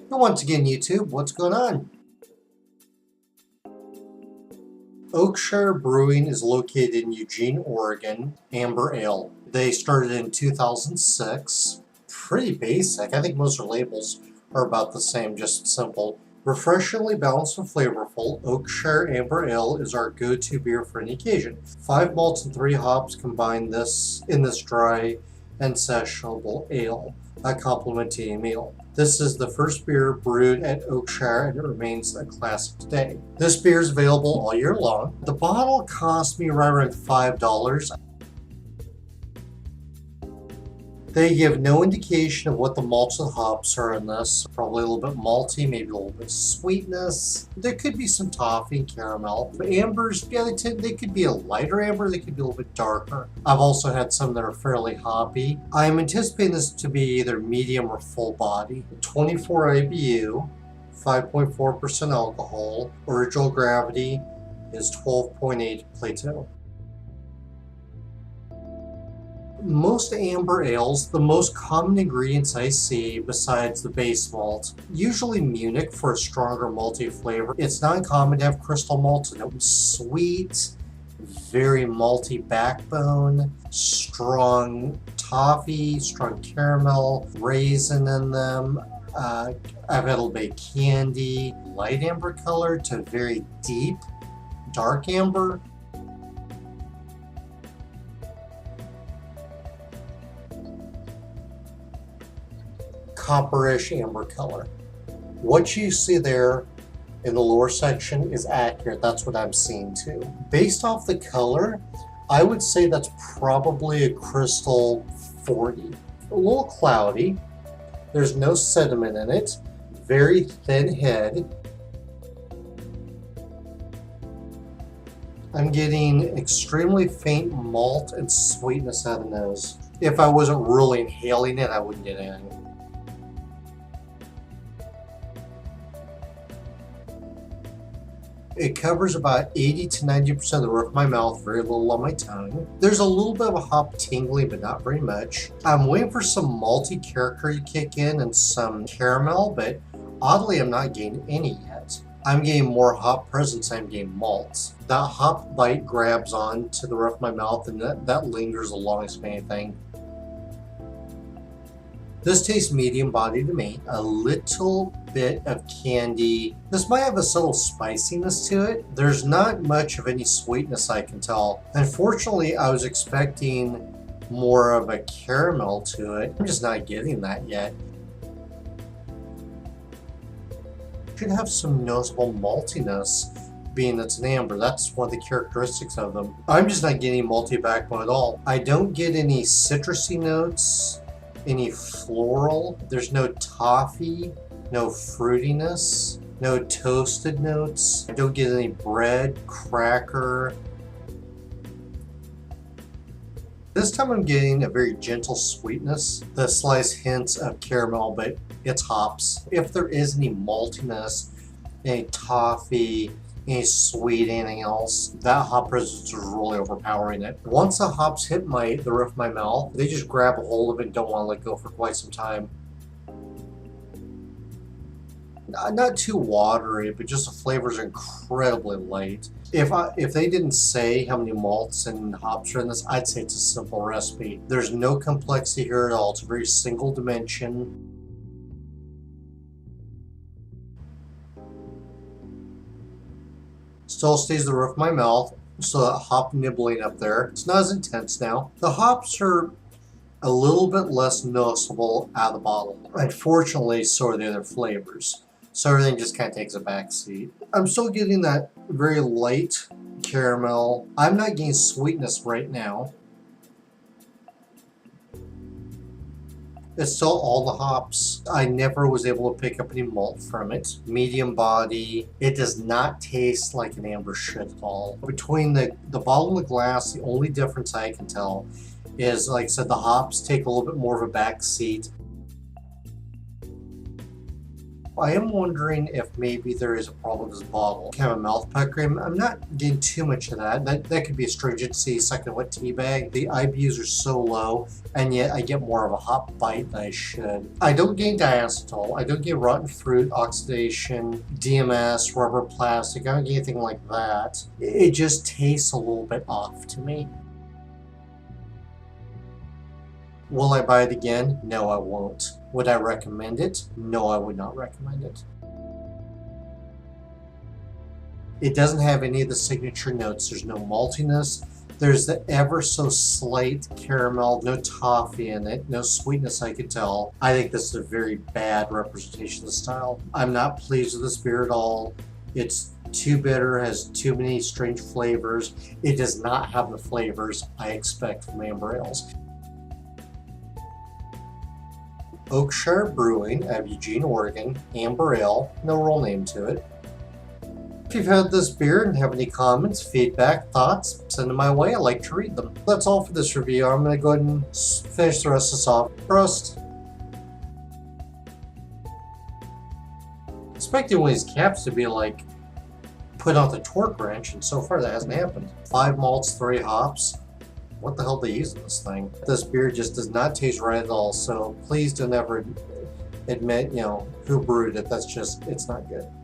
And once again, YouTube, what's going on? Oakshire Brewing is located in Eugene, Oregon, Amber Ale. They started in 2006. Pretty basic. I think most of their labels are about the same, just simple. Refreshingly balanced and flavorful, Oakshire Amber Ale is our go-to beer for any occasion. 5 malts and 3 hops combine this in this dry and sessionable ale, a complement to a meal. This is the first beer brewed at Oakshire and it remains a classic today. This beer is available all year long. The bottle cost me right around $5. They give no indication of what the malts and hops are in this. Probably a little bit malty, maybe a little bit of sweetness. There could be some toffee and caramel. But ambers, yeah, they could be a lighter amber, they could be a little bit darker. I've also had some that are fairly hoppy. I'm anticipating this to be either medium or full body. 24 IBU, 5.4% alcohol. Original gravity is 12.8 Plato. Most amber ales, the most common ingredients I see besides the base malt, usually Munich for a stronger malty flavor. It's not uncommon to have crystal malts in it. Sweet, very malty backbone, strong toffee, strong caramel, raisin in them. I've had a little bit of candy, light amber color to very deep, dark amber. Copperish amber color. What you see there in the lower section is accurate. That's what I'm seeing too. Based off the color, I would say that's probably a crystal 40. A little cloudy. There's no sediment in it. Very thin head. I'm getting extremely faint malt and sweetness out of the nose. If I wasn't really inhaling it, I wouldn't get anything. It covers about 80 to 90% of the roof of my mouth, very little on my tongue. There's a little bit of a hop tingling, but not very much. I'm waiting for some malty character to kick in and some caramel, but oddly I'm not getting any yet. I'm getting more hop presence than I'm getting malts. That hop bite grabs on to the roof of my mouth and that lingers the longest of anything. This tastes medium body to me. A little bit of candy. This might have a subtle spiciness to it. There's not much of any sweetness I can tell. Unfortunately, I was expecting more of a caramel to it. I'm just not getting that yet. Should have some noticeable maltiness being it's an amber. That's one of the characteristics of them. I'm just not getting malty backbone at all. I don't get any citrusy notes. Any floral. There's no toffee, no fruitiness, no toasted notes. I don't get any bread, cracker. This time I'm getting a very gentle sweetness. The slight hints of caramel, but it's hops. If there is any maltiness, any toffee, any sweet, anything else, that hop presence is really overpowering it. Once the hops hit the roof of my mouth, they just grab a hold of it and don't want to let go for quite some time. Not too watery, but just the flavors are incredibly light. If they didn't say how many malts and hops are in this, I'd say it's a simple recipe. There's no complexity here at all. It's a very single dimension. Still stays the roof of my mouth, so that hop nibbling up there. It's not as intense now. The hops are a little bit less noticeable out of the bottle. Unfortunately, so are the other flavors. So everything just kind of takes a back seat. I'm still getting that very light caramel. I'm not getting sweetness right now. It's still all the hops. I never was able to pick up any malt from it. Medium body. It does not taste like an amber should at all. Between the bottle and the glass, the only difference I can tell is, like I said, the hops take a little bit more of a back seat. I am wondering if maybe there is a problem with this bottle. Kind of a mouth pucker. I'm not getting too much of that. That could be astringency, sucking a wet tea bag. The IBUs are so low, and yet I get more of a hot bite than I should. I don't get diacetyl. I don't get rotten fruit, oxidation, DMS, rubber, plastic. I don't get anything like that. It just tastes a little bit off to me. Will I buy it again? No, I won't. Would I recommend it? No, I would not recommend it. It doesn't have any of the signature notes. There's no maltiness. There's the ever so slight caramel, no toffee in it, no sweetness I could tell. I think this is a very bad representation of the style. I'm not pleased with this beer at all. It's too bitter, has too many strange flavors. It does not have the flavors I expect from amber ales. Oakshire Brewing out of Eugene, Oregon, amber ale, no real name to it. If you've had this beer and have any comments, feedback, thoughts, send them my way. I like to read them. That's all for this review. I'm going to go ahead and finish the rest of this off. Prost. Expecting one of these caps to be like put on the torque wrench, and so far that hasn't happened. 5 malts, 3 hops. What the hell are they using this thing? This beer just does not taste right at all, so please don't ever admit, who brewed it. That's just, it's not good.